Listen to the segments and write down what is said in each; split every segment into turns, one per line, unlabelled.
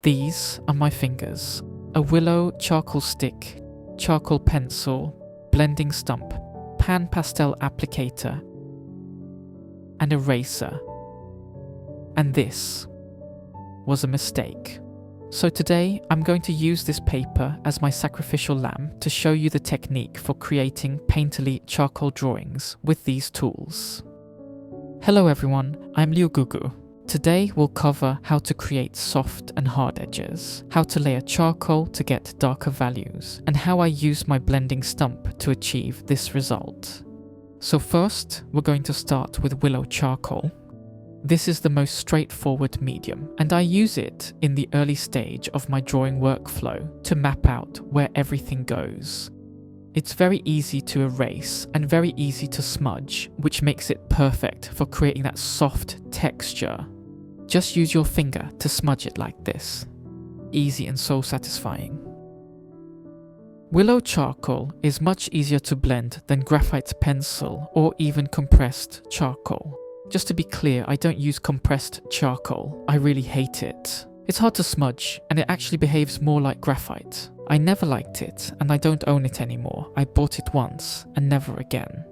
These are my fingers: a Willow charcoal stick, charcoal pencil, blending stump, pan pastel applicator, and eraser. And this was a mistake. So today I'm going to use this paper as my sacrificial lamb to show you the technique for creating painterly charcoal drawings with these tools. Hello everyone, I'm Liu Gugu. Today we'll cover how to create soft and hard edges, how to layer charcoal to get darker values, and how I use my blending stump to achieve this result. So first, we're going to start with Willow charcoal. This is the most straightforward medium, and I use it in the early stage of my drawing workflow to map out where everything goes. It's very easy to erase and very easy to smudge, which makes it perfect for creating that soft texture. Just use your finger to smudge it like this. Easy and so satisfying. Willow charcoal is much easier to blend than graphite pencil or even compressed charcoal. Just to be clear, I don't use compressed charcoal. I really hate it. It's hard to smudge, and it actually behaves more like graphite. I never liked it, and I don't own it anymore. I bought it once, and never again.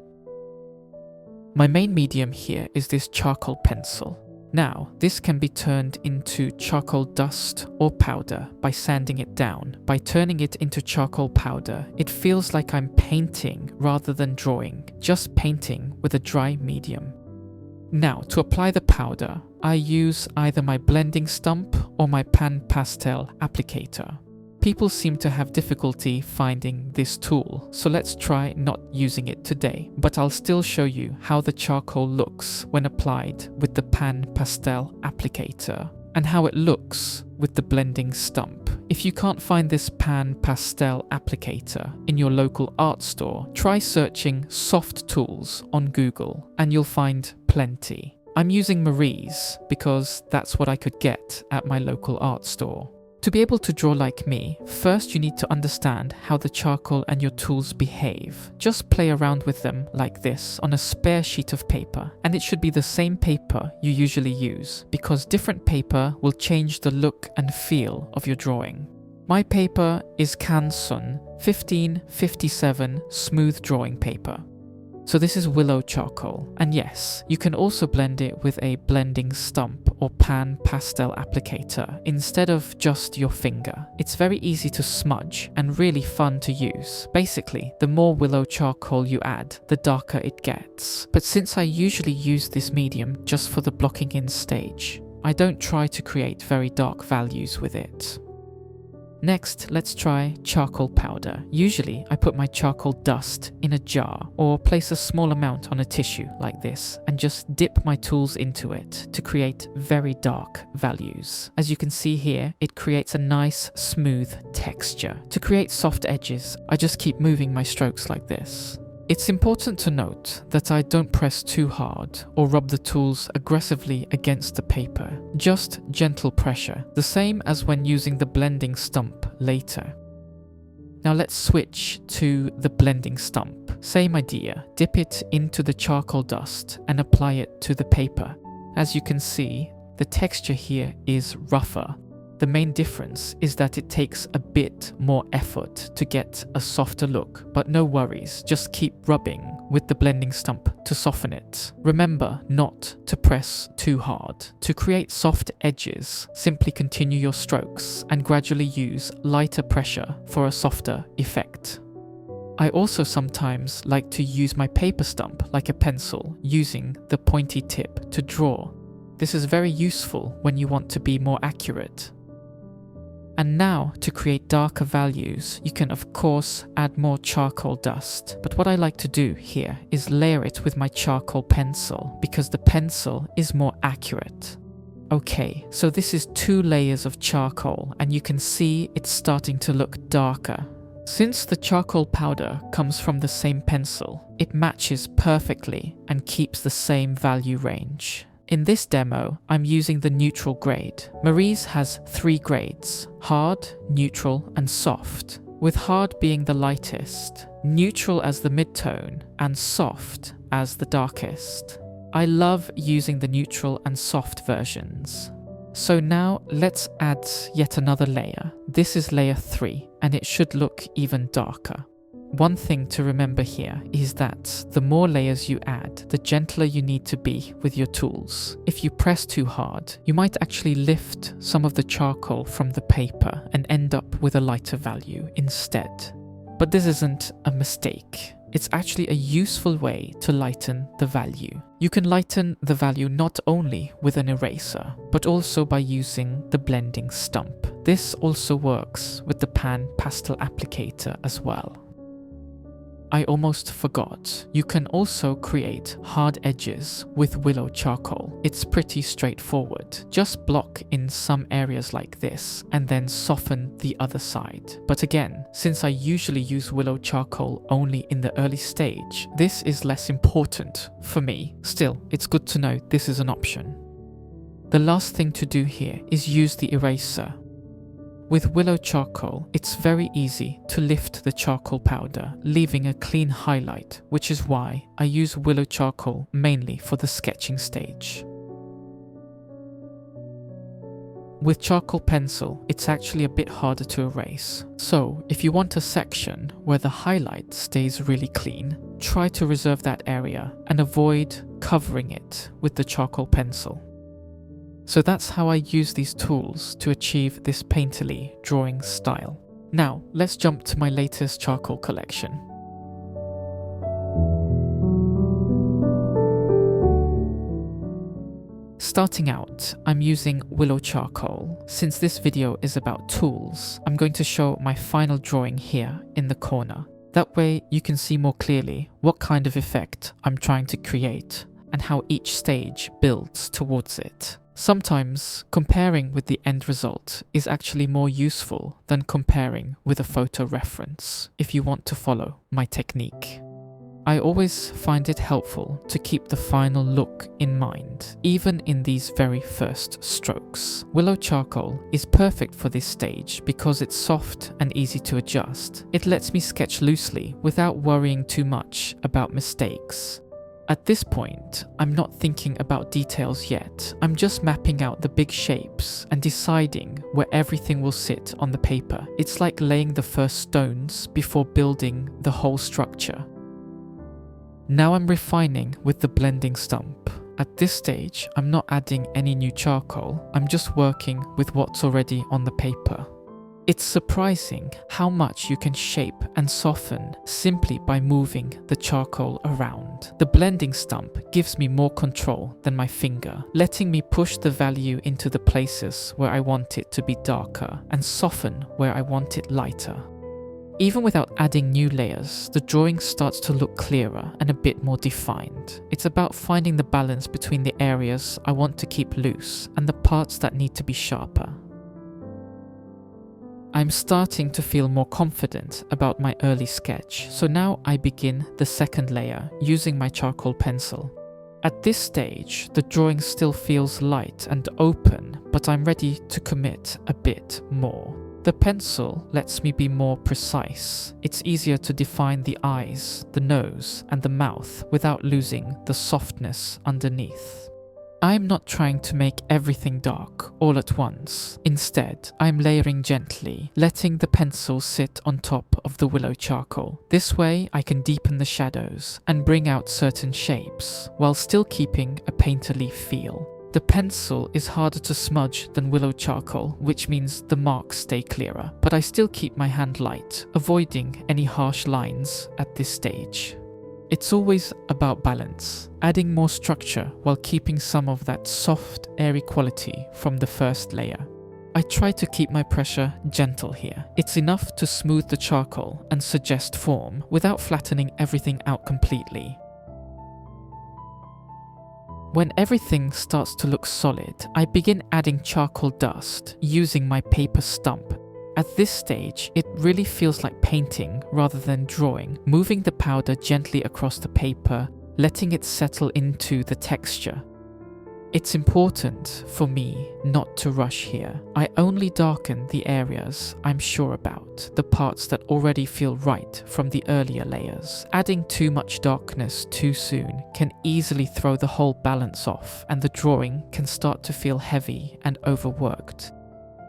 My main medium here is this charcoal pencil. Now, this can be turned into charcoal dust or powder by sanding it down. By turning it into charcoal powder, it feels like I'm painting rather than drawing, just painting with a dry medium. Now, to apply the powder, I use either my blending stump or my pan pastel applicator. People seem to have difficulty finding this tool, so let's try not using it today, but I'll still show you how the charcoal looks when applied with the pan pastel applicator, and how it looks with the blending stump. If you can't find this pan pastel applicator in your local art store, try searching soft tools on Google and you'll find plenty. I'm using Marie's because that's what I could get at my local art store. To be able to draw like me, first you need to understand how the charcoal and your tools behave. Just play around with them like this on a spare sheet of paper, and it should be the same paper you usually use, because different paper will change the look and feel of your drawing. My paper is Canson 1557 smooth drawing paper. So this is Willow charcoal, and yes, you can also blend it with a blending stump or pan pastel applicator instead of just your finger. It's very easy to smudge and really fun to use. Basically, the more Willow charcoal you add, the darker it gets. But since I usually use this medium just for the blocking in stage, I don't try to create very dark values with it. Next, let's try charcoal powder. Usually, I put my charcoal dust in a jar or place a small amount on a tissue like this and just dip my tools into it to create very dark values. As you can see here, it creates a nice smooth texture. To create soft edges, I just keep moving my strokes like this. It's important to note that I don't press too hard or rub the tools aggressively against the paper, just gentle pressure, the same as when using the blending stump later. Now let's switch to the blending stump. Same idea, dip it into the charcoal dust and apply it to the paper. As you can see, the texture here is rougher. The main difference is that it takes a bit more effort to get a softer look, but no worries, just keep rubbing with the blending stump to soften it. Remember not to press too hard. To create soft edges, simply continue your strokes and gradually use lighter pressure for a softer effect. I also sometimes like to use my paper stump like a pencil, using the pointy tip to draw. This is very useful when you want to be more accurate. And now, to create darker values, you can of course add more charcoal dust. But what I like to do here is layer it with my charcoal pencil, because the pencil is more accurate. Okay, so this is 2 layers of charcoal, and you can see it's starting to look darker. Since the charcoal powder comes from the same pencil, it matches perfectly and keeps the same value range. In this demo, I'm using the neutral grade. Marie's has 3 grades: hard, neutral, and soft, with hard being the lightest, neutral as the mid-tone, and soft as the darkest. I love using the neutral and soft versions. So now let's add yet another layer. This is layer 3 and it should look even darker. One thing to remember here is that the more layers you add, the gentler you need to be with your tools. If you press too hard, you might actually lift some of the charcoal from the paper and end up with a lighter value instead. But this isn't a mistake. It's actually a useful way to lighten the value. You can lighten the value not only with an eraser, but also by using the blending stump. This also works with the Pastel applicator as well. I almost forgot, you can also create hard edges with Willow charcoal. It's pretty straightforward. Just block in some areas like this and then soften the other side. But again, since I usually use Willow charcoal only in the early stage, this is less important for me. Still, it's good to know this is an option. The last thing to do here is use the eraser. With Willow charcoal, it's very easy to lift the charcoal powder, leaving a clean highlight, which is why I use Willow charcoal mainly for the sketching stage. With charcoal pencil, it's actually a bit harder to erase. So, if you want a section where the highlight stays really clean, try to reserve that area and avoid covering it with the charcoal pencil. So that's how I use these tools to achieve this painterly drawing style. Now, let's jump to my latest charcoal collection. Starting out, I'm using Willow charcoal. Since this video is about tools, I'm going to show my final drawing here in the corner. That way you can see more clearly what kind of effect I'm trying to create and how each stage builds towards it. Sometimes comparing with the end result is actually more useful than comparing with a photo reference if you want to follow my technique. I always find it helpful to keep the final look in mind, even in these very first strokes. Willow charcoal is perfect for this stage because it's soft and easy to adjust. It lets me sketch loosely without worrying too much about mistakes. At this point, I'm not thinking about details yet. I'm just mapping out the big shapes and deciding where everything will sit on the paper. It's like laying the first stones before building the whole structure. Now I'm refining with the blending stump. At this stage, I'm not adding any new charcoal. I'm just working with what's already on the paper. It's surprising how much you can shape and soften simply by moving the charcoal around. The blending stump gives me more control than my finger, letting me push the value into the places where I want it to be darker and soften where I want it lighter. Even without adding new layers, the drawing starts to look clearer and a bit more defined. It's about finding the balance between the areas I want to keep loose and the parts that need to be sharper. I'm starting to feel more confident about my early sketch, so now I begin the second layer using my charcoal pencil. At this stage, the drawing still feels light and open, but I'm ready to commit a bit more. The pencil lets me be more precise. It's easier to define the eyes, the nose, and the mouth without losing the softness underneath. I'm not trying to make everything dark all at once. Instead, I'm layering gently, letting the pencil sit on top of the Willow charcoal. This way, I can deepen the shadows and bring out certain shapes, while still keeping a painterly feel. The pencil is harder to smudge than Willow charcoal, which means the marks stay clearer, but I still keep my hand light, avoiding any harsh lines at this stage. It's always about balance, adding more structure while keeping some of that soft, airy quality from the first layer. I try to keep my pressure gentle here. It's enough to smooth the charcoal and suggest form without flattening everything out completely. When everything starts to look solid, I begin adding charcoal dust using my paper stump. At this stage, it really feels like painting rather than drawing, moving the powder gently across the paper, letting it settle into the texture. It's important for me not to rush here. I only darken the areas I'm sure about, the parts that already feel right from the earlier layers. Adding too much darkness too soon can easily throw the whole balance off, and the drawing can start to feel heavy and overworked.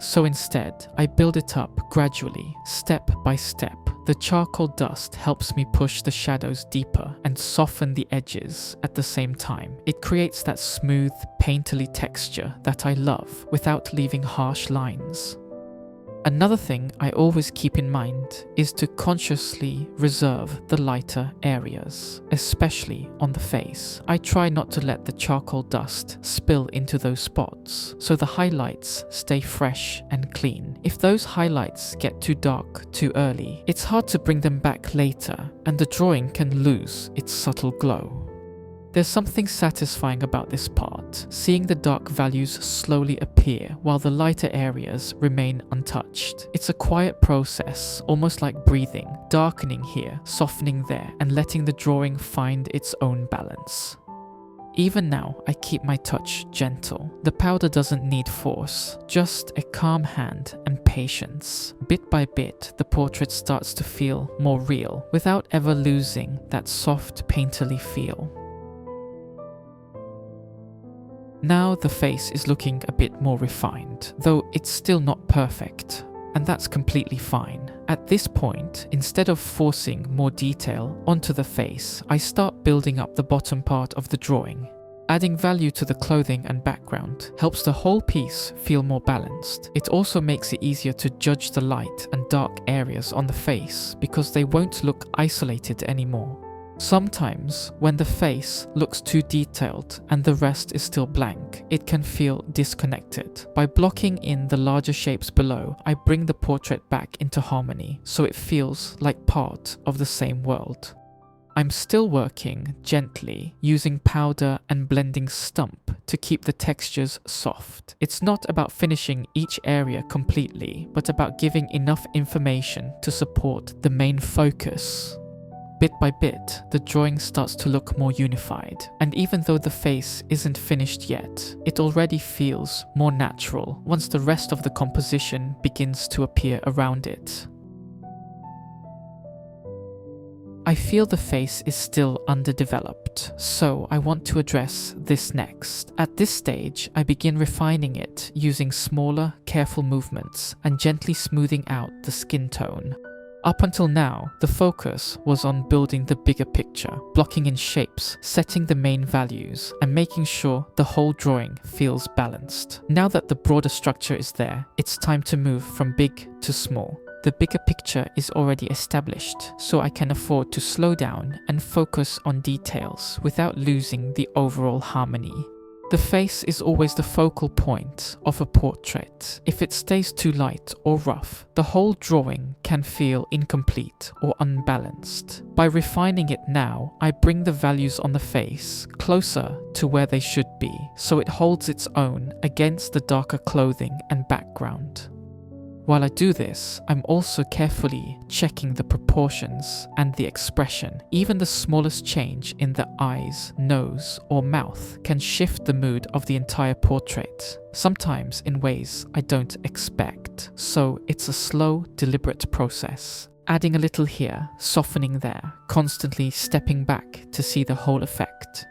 So instead, I build it up gradually, step by step. The charcoal dust helps me push the shadows deeper and soften the edges at the same time. It creates that smooth, painterly texture that I love without leaving harsh lines. Another thing I always keep in mind is to consciously reserve the lighter areas, especially on the face. I try not to let the charcoal dust spill into those spots, so the highlights stay fresh and clean. If those highlights get too dark too early, it's hard to bring them back later, and the drawing can lose its subtle glow. There's something satisfying about this part, seeing the dark values slowly appear while the lighter areas remain untouched. It's a quiet process, almost like breathing, darkening here, softening there, and letting the drawing find its own balance. Even now, I keep my touch gentle. The powder doesn't need force, just a calm hand and patience. Bit by bit, the portrait starts to feel more real, without ever losing that soft, painterly feel. Now the face is looking a bit more refined, though it's still not perfect, and that's completely fine. At this point, instead of forcing more detail onto the face, I start building up the bottom part of the drawing. Adding value to the clothing and background helps the whole piece feel more balanced. It also makes it easier to judge the light and dark areas on the face because they won't look isolated anymore. Sometimes, when the face looks too detailed and the rest is still blank, it can feel disconnected. By blocking in the larger shapes below, I bring the portrait back into harmony, so it feels like part of the same world. I'm still working gently, using powder and blending Stump to keep the textures soft. It's not about finishing each area completely, but about giving enough information to support the main focus. Bit by bit, the drawing starts to look more unified, and even though the face isn't finished yet, it already feels more natural once the rest of the composition begins to appear around it. I feel the face is still underdeveloped, so I want to address this next. At this stage, I begin refining it using smaller, careful movements and gently smoothing out the skin tone. Up until now, the focus was on building the bigger picture, blocking in shapes, setting the main values, and making sure the whole drawing feels balanced. Now that the broader structure is there, it's time to move from big to small. The bigger picture is already established, so I can afford to slow down and focus on details without losing the overall harmony. The face is always the focal point of a portrait. If it stays too light or rough, the whole drawing can feel incomplete or unbalanced. By refining it now, I bring the values on the face closer to where they should be, so it holds its own against the darker clothing and background. While I do this, I'm also carefully checking the proportions and the expression. Even the smallest change in the eyes, nose, or mouth can shift the mood of the entire portrait, sometimes in ways I don't expect. So it's a slow, deliberate process. Adding a little here, softening there, constantly stepping back to see the whole effect.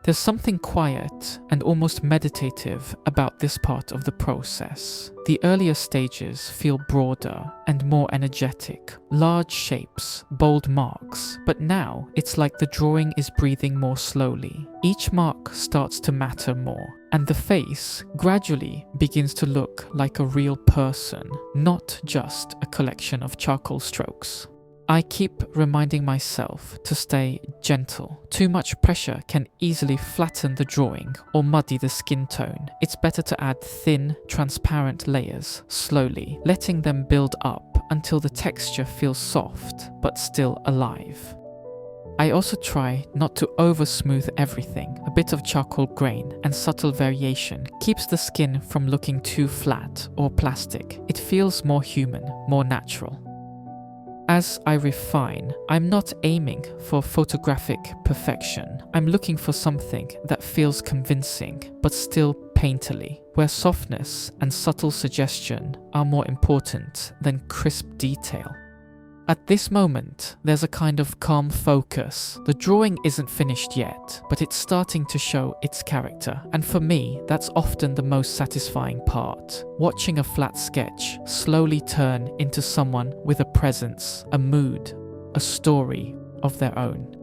There's something quiet and almost meditative about this part of the process. The earlier stages feel broader and more energetic, large shapes, bold marks, but now it's like the drawing is breathing more slowly. Each mark starts to matter more, and the face gradually begins to look like a real person, not just a collection of charcoal strokes. I keep reminding myself to stay gentle. Too much pressure can easily flatten the drawing or muddy the skin tone. It's better to add thin, transparent layers slowly, letting them build up until the texture feels soft but still alive. I also try not to over-smooth everything. A bit of charcoal grain and subtle variation keeps the skin from looking too flat or plastic. It feels more human, more natural. As I refine, I'm not aiming for photographic perfection. I'm looking for something that feels convincing, but still painterly, where softness and subtle suggestion are more important than crisp detail. At this moment, there's a kind of calm focus. The drawing isn't finished yet, but it's starting to show its character, and for me, that's often the most satisfying part. Watching a flat sketch slowly turn into someone with a presence, a mood, a story of their own.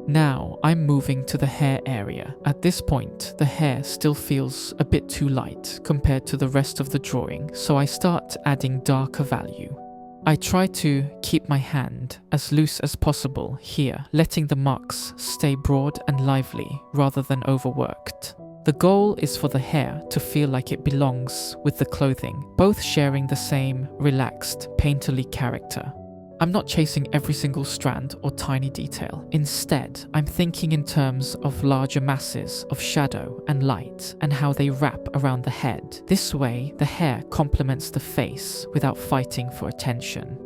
Now I'm moving to the hair area. At this point, the hair still feels a bit too light compared to the rest of the drawing, so I start adding darker value. I try to keep my hand as loose as possible here, letting the marks stay broad and lively rather than overworked. The goal is for the hair to feel like it belongs with the clothing, both sharing the same relaxed, painterly character. I'm not chasing every single strand or tiny detail. Instead, I'm thinking in terms of larger masses of shadow and light and how they wrap around the head. This way, the hair complements the face without fighting for attention.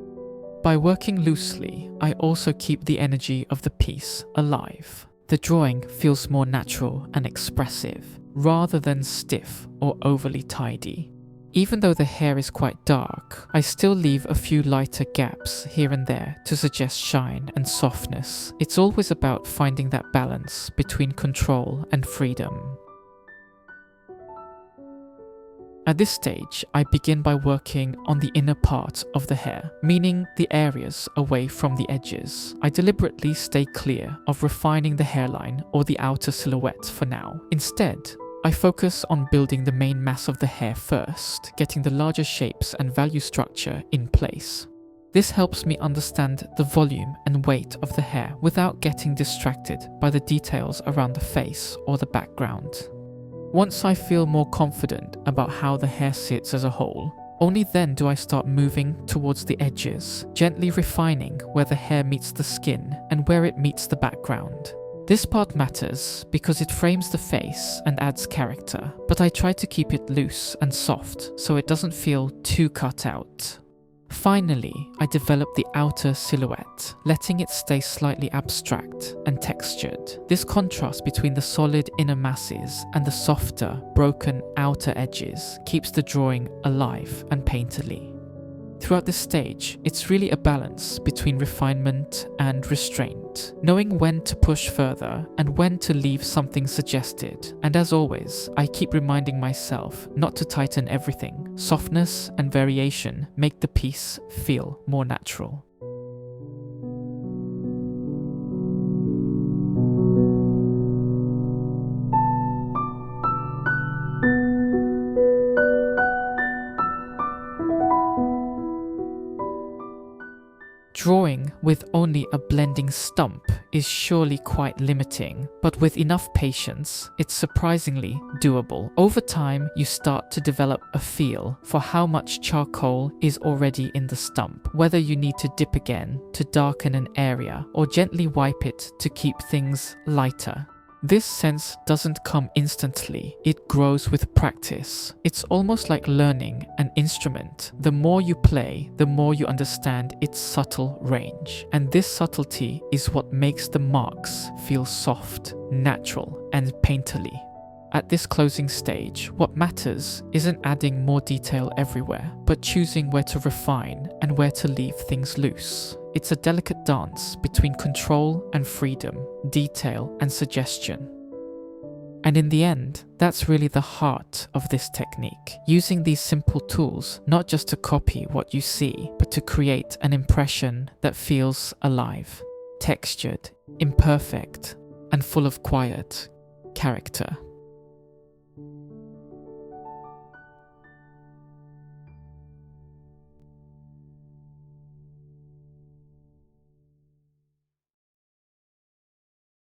By working loosely, I also keep the energy of the piece alive. The drawing feels more natural and expressive, rather than stiff or overly tidy. Even though the hair is quite dark, I still leave a few lighter gaps here and there to suggest shine and softness. It's always about finding that balance between control and freedom. At this stage, I begin by working on the inner part of the hair, meaning the areas away from the edges. I deliberately stay clear of refining the hairline or the outer silhouette for now. Instead, I focus on building the main mass of the hair first, getting the larger shapes and value structure in place. This helps me understand the volume and weight of the hair without getting distracted by the details around the face or the background. Once I feel more confident about how the hair sits as a whole, only then do I start moving towards the edges, gently refining where the hair meets the skin and where it meets the background. This part matters because it frames the face and adds character, but I try to keep it loose and soft so it doesn't feel too cut out. Finally, I develop the outer silhouette, letting it stay slightly abstract and textured. This contrast between the solid inner masses and the softer, broken outer edges keeps the drawing alive and painterly. Throughout this stage, it's really a balance between refinement and restraint, knowing when to push further and when to leave something suggested. And as always, I keep reminding myself not to tighten everything. Softness and variation make the piece feel more natural. Drawing with only a blending stump is surely quite limiting, but with enough patience, it's surprisingly doable. Over time, you start to develop a feel for how much charcoal is already in the stump, whether you need to dip again to darken an area or gently wipe it to keep things lighter. This sense doesn't come instantly, it grows with practice. It's almost like learning an instrument. The more you play, the more you understand its subtle range. And this subtlety is what makes the marks feel soft, natural, and painterly. At this closing stage, what matters isn't adding more detail everywhere, but choosing where to refine and where to leave things loose. It's a delicate dance between control and freedom, detail and suggestion. And in the end, that's really the heart of this technique. Using these simple tools, not just to copy what you see, but to create an impression that feels alive, textured, imperfect, and full of quiet character.